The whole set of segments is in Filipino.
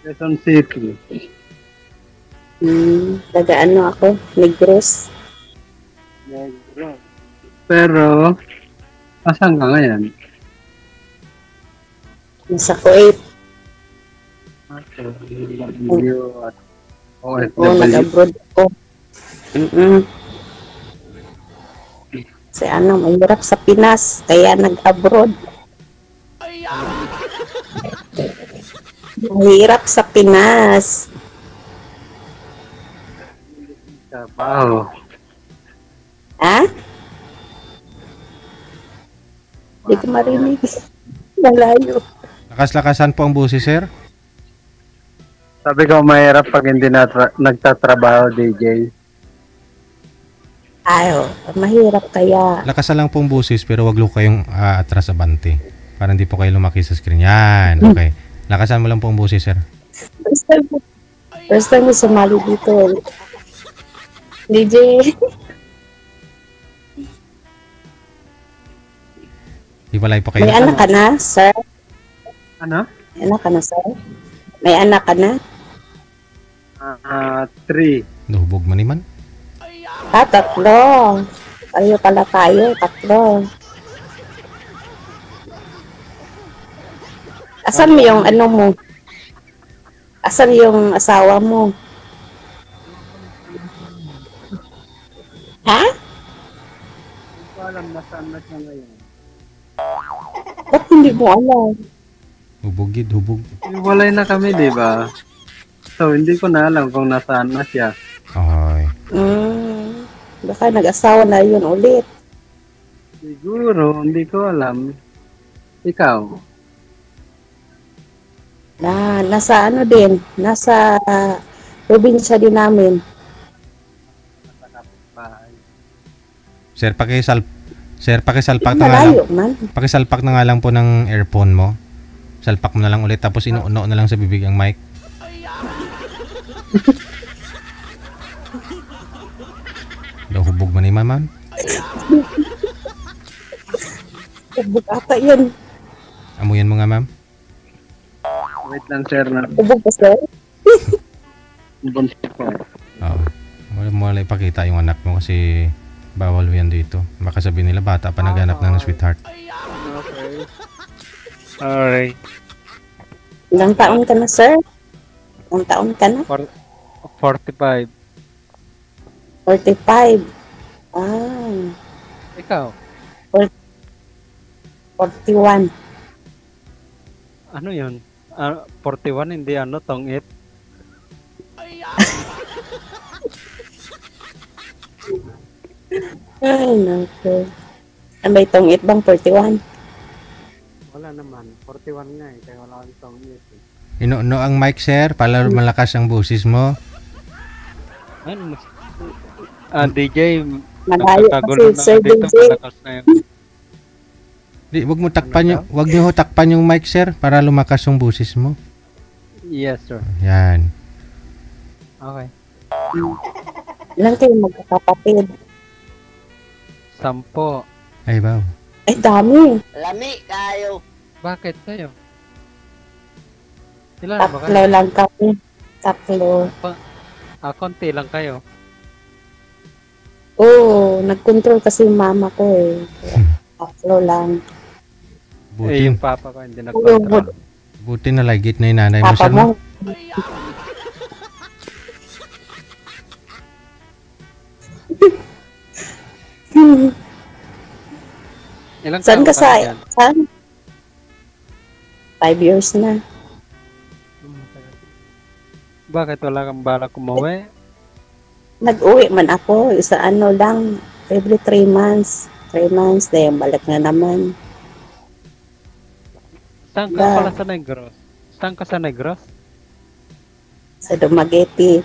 Quezon City. Taga-ano ako, Negros. Negros. Pero, asan ka ngayon? Nasa Kuwait. OFW at Oo, OFW. nag-abroad ako. Kasi mahirap sa Pinas, kaya nag-abroad. Mahirap sa Pinas. Trabaho. Ha? Hindi ko marinig. Malayo. Lakas-lakasan po ang busi, sir. Sabi ko mahirap pag hindi nagtatrabaho, DJ. Ayo, mahirap kaya. Lakasan lang po ang busis pero wag lo kayong atras sa bante. Para hindi po kayo lumaki sa screen. Yan, okay. Lakasan mo lang po ang busis, sir. First time mo sumali dito. DJ. Iwalay po kayo. May anak ka na, sir? Ano? May anak ka na, sir? May anak ka na? 3. Nahubog man naman. Tatlo. Tayo pala tayo, tatlo. Asan mo yung ano mo? Asan yung asawa mo? Ha? Hindi ko alam nasaan na siya ngayon. Ba't hindi mo alam? Hubog. Iwalay na kami, di ba? So, hindi ko na alam kung nasaan na siya. Okay. Baka nag-asawa na yun ulit. Siguro, hindi ko alam. Ikaw? Nasa ano din? Nasa probinsya din namin. Bahay. Sir, pakisalpak na nga lang. Malayo man. Pakisalpak na nga lang po ng earphone mo. Salpak mo na lang ulit tapos inuuno na lang sa bibig ang mic. Hubog man naman, ma'am. Ubog ata yun. Amuyan mo nga, ma'am. Wait lang, sir. Ubog pa, sir? Bunso ko. Oo. Wala ipakita yung anak mo kasi bawal yan dito. Baka sabihin nila bata pa naghanap ng sweetheart. Okay. Alright. Ilang taon ka na, sir? Ilang taon ka na? 45. 45. Ikaw? 41. Ano yun? 41, hindi tongit. Ay, naku. Ano ba itong itbang 41? Wala naman. 41 nga eh. Kaya wala akong tongit eh. Inuuno ang mic, sir, para malakas ang busis mo. Ano mas... DJ, Malayo kasi, sir DJ. malakas na yun. Di, wag niyo takpan yung mic, sir, para lumakas yung busis mo. Yes, sir. Yan. Okay. Ilan kayo magkakapatid? 10. Ay, wow. Ay, dami. Lami kayo. Bakit kayo? Ilan ba Tatlo kayo? lang kami. Tatlo. Konti lang kayo. Oo, nag-control kasi yung mama ko eh. Tatlo lang. Buti, Yung papa ko hindi nag-control. buti na lagit na yung nanay mo, Papa sir. mo. No? Ilang Saan taon ka sa... dyan? Saan? 5 years na. Bakit wala kang balak umuwi? Nag-uwi man ako. Isa lang. Every 3 months. 3 months. Dahil balik na naman. Saan ka pala sa Negros? Saan ka sa Negros? Sa Dumaguete.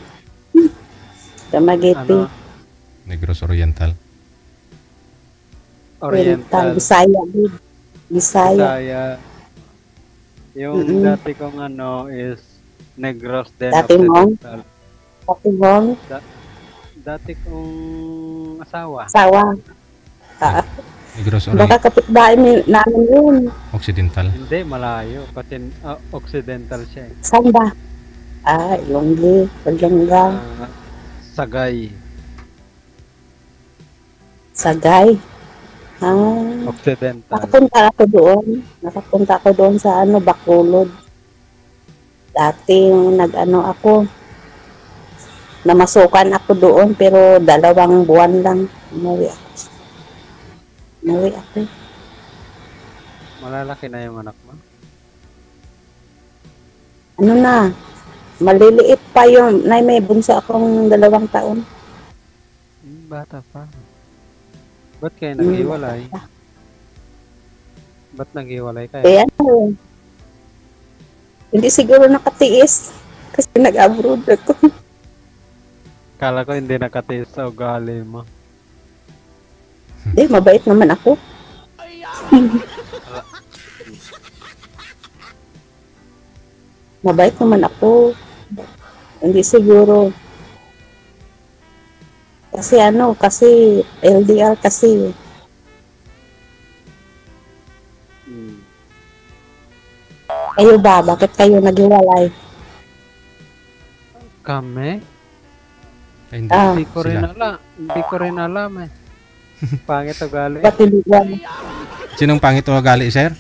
Dumaguete. Ano? Negros Oriental. Oriental. Bisaya. Bisaya. Bisaya. Yung dati kong is Negros din. Dati mo? Occidental. Patibong. Dati kong asawa. Sawa. Negros Baka kapitbahay namin yun. Occidental. Hindi, malayo. Kasi Occidental siya eh. Saan ba? Ilonggi, Paglangga, Sagay. Sagay. Occidental. Nakapunta ako doon sa Bacolod. Dati yung ako, namasukan ako doon pero 2 buwan lang. Umuwi ako. Malalaki na yung anak mo? Maliliit pa yung, may bunso akong 2 taon. Bata pa. Ba't kayo naghiwalay? Ba't naghiwalay kayo? Hindi siguro nakatiis kasi nag-abroad ako. Kala ko hindi nakatiis sa ugali mo. Hindi, mabait naman ako. Mabait naman ako. Hindi siguro. Kasi LDR kasi. Kayo ba? Bakit kayo naghiwalay? Kami? Ay, hindi. Hindi ko rin Sila. alam. Hindi ko rin alam eh. Pangit ugali. Ba't hindi yan? Sinong pangit o gali, sir?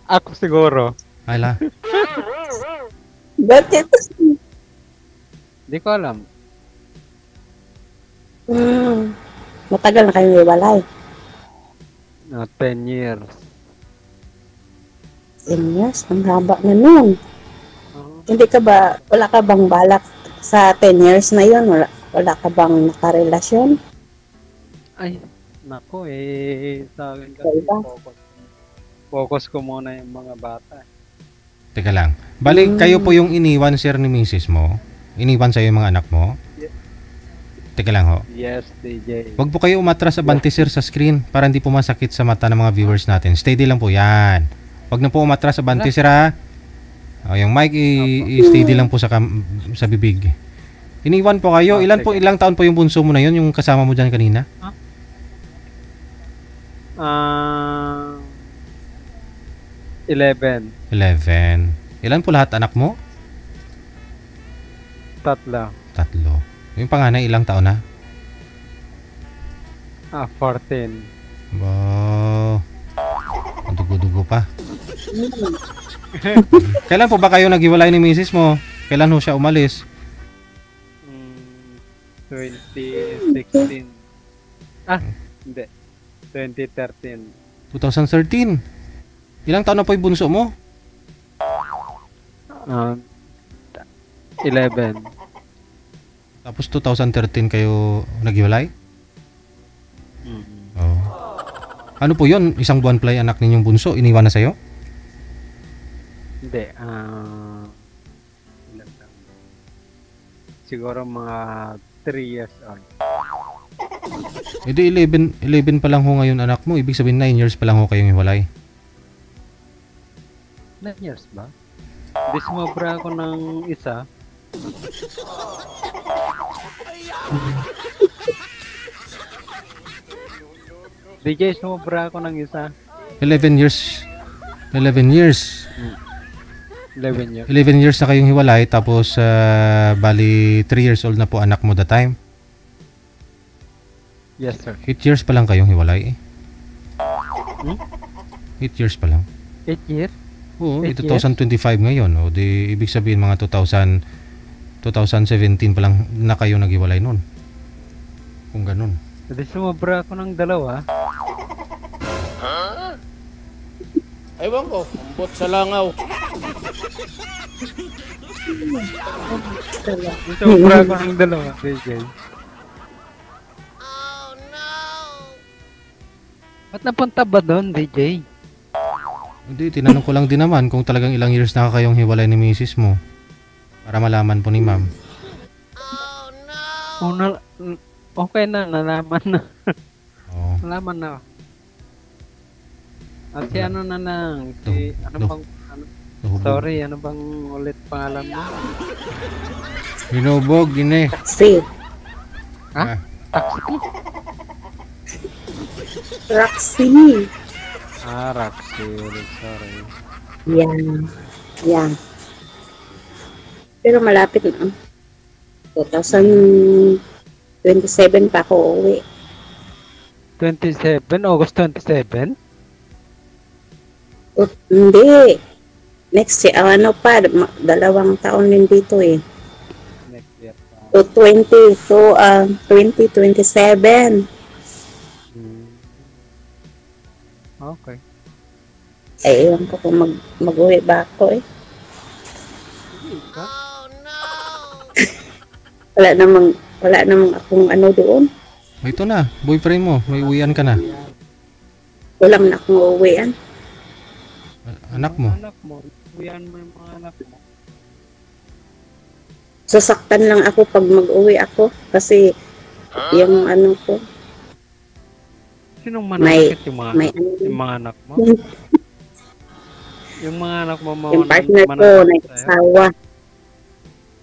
Ako siguro. Ala. Bakit? Hindi ko alam. Matagal na kayo hiwalay. 10 years. 10 years? Ang haba na nun. Wala ka bang balak sa 10 years na yun? Wala ka bang nakarelasyon? Ay, nako sa akin kasi focus ko muna yung mga bata. Teka lang. Balik, kayo po yung iniwan, sir, ni misis mo? Iniwan sa'yo yung mga anak mo? Teka lang ho. Yes, DJ. Huwag po kayo umatras sa bante, sir, sa screen para hindi po masakit sa mata ng mga viewers natin. Steady lang po yan. Huwag na po umatras sa bante, sir, ha? Yung mic, i-steady lang po sa bibig. Iniwan po kayo. Ilang taon po yung bunso mo na yun, yung kasama mo dyan kanina? 11. 11. Ilan po lahat anak mo? 3. 3. Yung panganay, ilang taon na? 14. Wow. Ang dugo-dugo pa. Kailan po ba kayo naghiwalay ni misis mo? Kailan ho siya umalis? 2016. Hindi. 2013. 2013. Ilang taon na po yung bunso mo? 11. Tapos 2013 kayo naghiwalay? Oh. Ano po yun? Isang buwan pala yung anak ninyong bunso, iniwan na sa'yo? Hindi. Ilan taon? Siguro mga 3 years old. E di 11 pa lang ho ngayon anak mo. Ibig sabihin 9 years pa lang ho kayong hiwalay. 9 years ba? Di sumobra ako ng isa. DJ, sumobra ako ng isa. 11 years. 11 years. 11 years. 11 years na kayong hiwalay. Tapos bali 3 years old na po anak mo that time. Yes, sir. 8 years pa lang kayong hiwalay. 8 years pa lang. 8 years? Oo, 8 2025 ngayon. O di ibig sabihin mga 2017 pa lang na kayo naghiwalay nun. Kung ganun. Di sumobra ako ng 2. Ewan ko, umbot sa langaw. Sumobra ako ng 2, DJ. Ba't napunta ba doon, DJ? Hindi, tinanong ko lang din naman kung talagang ilang years na kayong hiwalay ni misis mo. Para malaman po ni ma'am. Okay na, nalaman na. Oo. Nalaman na. At si ano na lang, si, sorry, ano bang ulit pangalan mo? Hinubog, gine. Taxi. Ha? Taxi? Roxy. Roxy, sorry. Yan. Pero malapit na. 2027 pa ako uuwi. 27? August 27? Hindi. Next year, ano pa, 2 taon din dito eh. Next year pa. To 2027. Hmm. Okay. Ay, ewan ko kung mag-uwi ba ako eh. Wala namang akong ano doon. Ito na, boyfriend mo, may uwian ka na. Wala man akong uuwian. Anak mo. Anak mo. Uwian mo yung mga anak mo. Sasaktan lang ako pag mag-uwi ako. Kasi yung ano ko, Sinong manakit yung mga, may yung mga anak mo? Yung mga anak mo yung partner ko, sa'yo? nag-asawa.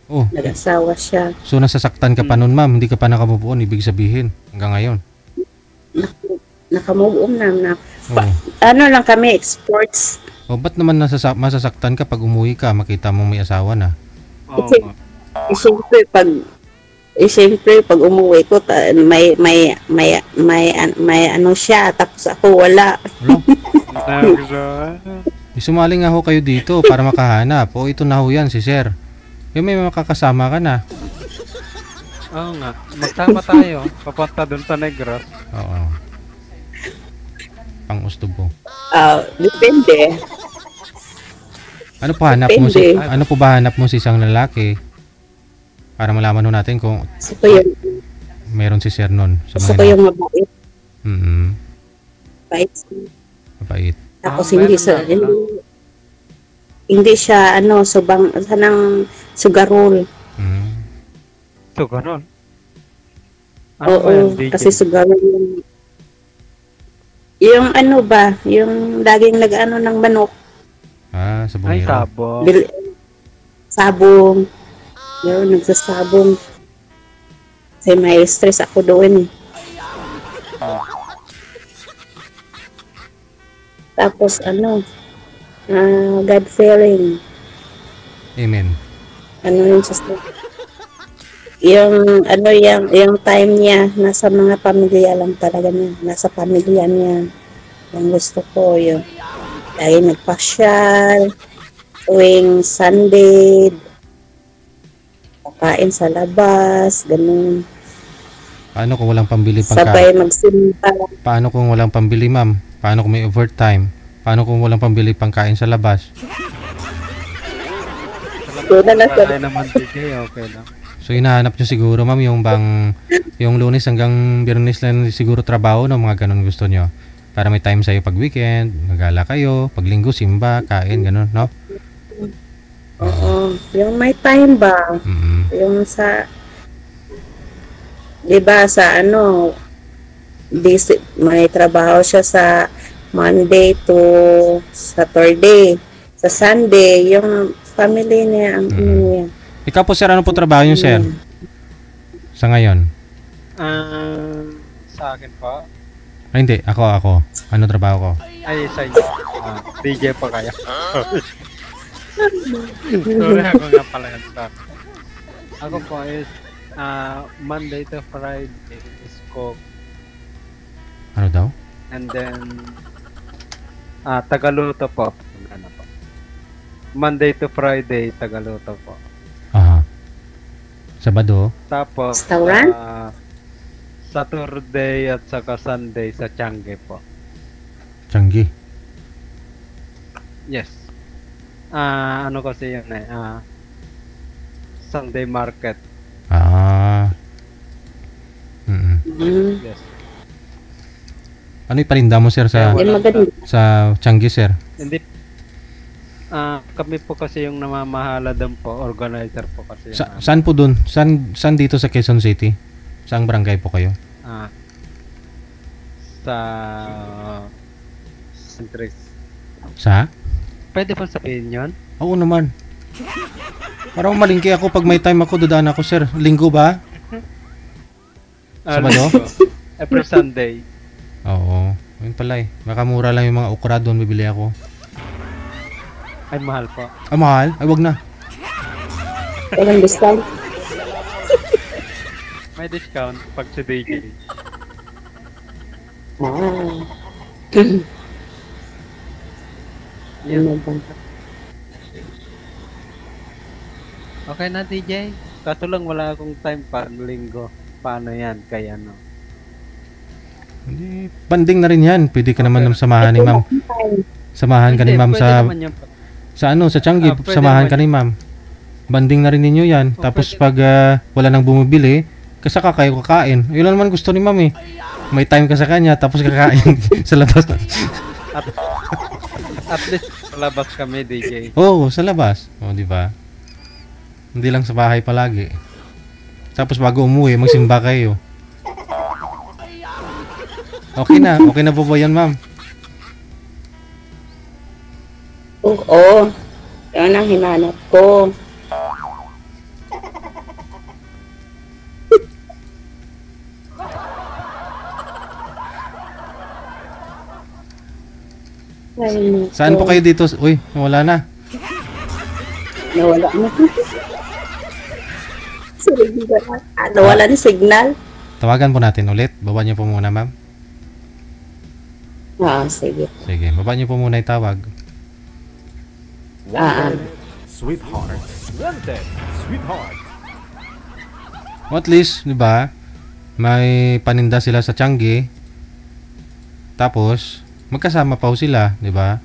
Oh, Nag-asawa siya. so nasasaktan ka pa nun, ma'am. Hindi ka pa nakamubuon, ibig sabihin. Hanggang ngayon. Nakamove on na. Oo. Ano lang kami, sports. O, ba't naman masasaktan ka pag umuwi ka, makita mong may asawa na? Oo Kasi- nga. Siyempre, pag umuwi ko, may ano siya, tapos ako wala. Wala. Sumali nga ho kayo dito para makahanap. O, ito na ho yan, si sir. Yung may makakasama ka na. Oo nga. Magsama tayo. Papunta dun sa Negros. Oo. Pang ustubo. Depende. Ano pa hanap mo Depende. ano po ba hanap mo si isang lalaki? Para malaman ho natin kung Gusto ko yung, meron si sir nun sa gusto mga ko yung mabait. Mabait. mabait. Tapos meron lang. hindi siya ano, sanang sugarol. So, ganun. Ano ba Oo, yan, DJ? kasi sugarol yung ano ba, yung laging nag-ano ng manok, Ah, sa Ay, bungiro. sabo. sabong. Yun, nagsasabong. Kasi may stress ako doon eh. Tapos ano, God-fearing. Amen. Ano yun sa yung ano yung time niya nasa mga pamilya lang talaga niya, nasa pamilya niya. Yung gusto ko yung lagi nagpasyal tuwing Sunday, kakain sa labas, ganun. Paano kung walang pambili Sabay magsimba. Paano kung walang pambili, ma'am? Paano kung may overtime? Paano kung walang pambili pangkain sa labas? Doon na sa Wala naman, DJ. Okay lang. So hinahanap nyo siguro, ma'am, yung Lunes hanggang Biyernes lang siguro trabaho, no? Mga ganun gusto nyo. Para may time sa'yo pag weekend, nagala kayo, pag linggo, simba, kain, ganun, no? Oo, yung may time ba? Mm. Yung sa 'di ba sa ano may trabaho siya sa Monday to Saturday. Sa Sunday, yung family niya ang ano niya. Ikaw po, sir, ano po trabaho nyo, sir? Sa ngayon? Sa akin pa. Ay, hindi. Ako. Ano trabaho ko? Ay, sa inyo. DJ pa kaya. Sorry, ako nga pala yan. Ako po is Monday to Friday is cook. Ano daw? And then tagaluto po. Ano po? Monday to Friday, tagaluto po. Aha. Sabado? Tapos Restaurant? Saturday at saka Sunday sa Changi po. Changi. Yes. Ano kasi yun Sunday market. Ah. Mm. Yes. Ano iparinda mo, sir, sa Yung maganda. Changi, sir? Hindi. Kami po kasi yung namamahala doon po, organizer po kasi. Saan po dun? Saan dito sa Quezon City? Saang barangay po kayo? Sa Centris. Sa? Pwede po sabihin yun? Oo naman. Parang malingki ako pag may time ako, dadaan ako, sir. Linggo ba? Sabado? Every Sunday. Oo. Ayun pala eh. Baka mura lang yung mga okra doon, bibili ako. Ay, mahal po. Ah, mahal? Ay, wag na. Walang discount. May discount pag si DJ. Ah. Yan. Ano ba? Okay na, DJ. Kaso lang wala akong time pag linggo. Paano yan? Kaya no. Hindi, banding na rin yan. Pwede ka naman samahan ni ma'am. Samahan ka ni Pwede- ma'am pwede sa naman yan. sa Changi. Pwede Samahan naman ka ni ma'am. Banding na rin ninyo yan. Oh, Tapos pwede. pag wala nang bumibili, kasaka kayo kakain. Yun lang naman gusto ni ma'am eh. May time ka sa kanya, tapos kakain sa labas. At least palabas kami, DJ. Oo, sa labas. O, di ba? Hindi lang sa bahay palagi. Tapos bago umuwi, magsimba kayo. Okay na po ba yan, ma'am? Oo. Yun ang hinanap ko. Ay, Saan po kayo dito? Uy, wala na. nawala na. Nawala ng signal. Tawagan po natin ulit. Baba niyo po muna, ma'am. Ah, sige. Sige, baba niyo po muna yung tawag. Sweetheart. Wanted. Sweetheart. O at least, di ba? May paninda sila sa Changi. Tapos, magkasama pa ho sila, di ba?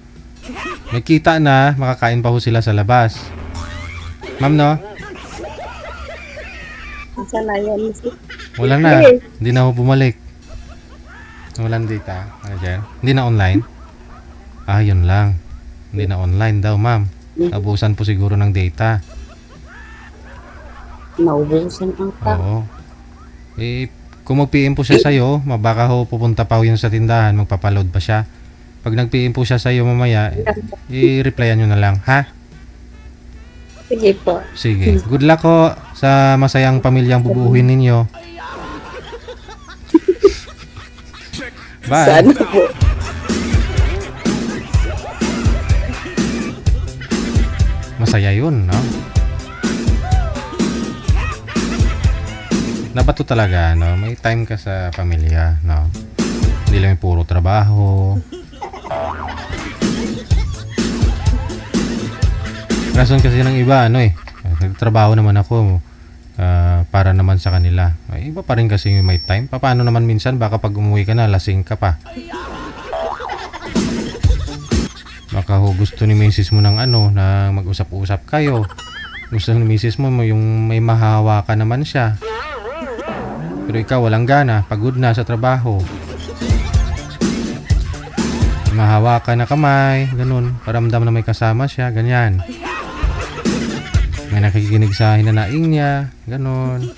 May kita na, makakain pa ho sila sa labas. Ma'am, no? Saan na yan? Wala na. Hindi na ho bumalik. Walang data. Ano dyan? Hindi na online? Ah, yun lang. Hindi na online daw, ma'am. Nabusan po siguro ng data. Naubusan ata. Oo. Eh, kung mag-PM po siya sa'yo, baka ho pupunta pa ho yun sa tindahan, magpapaload pa siya. Pag nag-PM po siya sa'yo mamaya, i-replyan nyo na lang, ha? Sige po. Sige. Good luck ho sa masayang pamilyang bubuuhin ninyo. Bye. Sana po. Masaya yun, no? Dapat to talaga, no? May time ka sa pamilya, no? Hindi lang yung puro trabaho. Rason kasi ng iba, ano eh, nagtrabaho naman ako para naman sa kanila. Ay, iba pa rin kasi yung may time. Paano naman minsan, baka pag umuwi ka na, lasing ka pa. Baka ho gusto ni misis mo ng ano, na mag-usap-usap kayo. Gusto ni misis mo yung may mahawa ka naman siya. Pero ikaw walang gana, pagod na sa trabaho. Mahawa ka na kamay, ganun. Paramdam na may kasama siya, ganyan. May nakikinig sa hinanaing niya, ganun.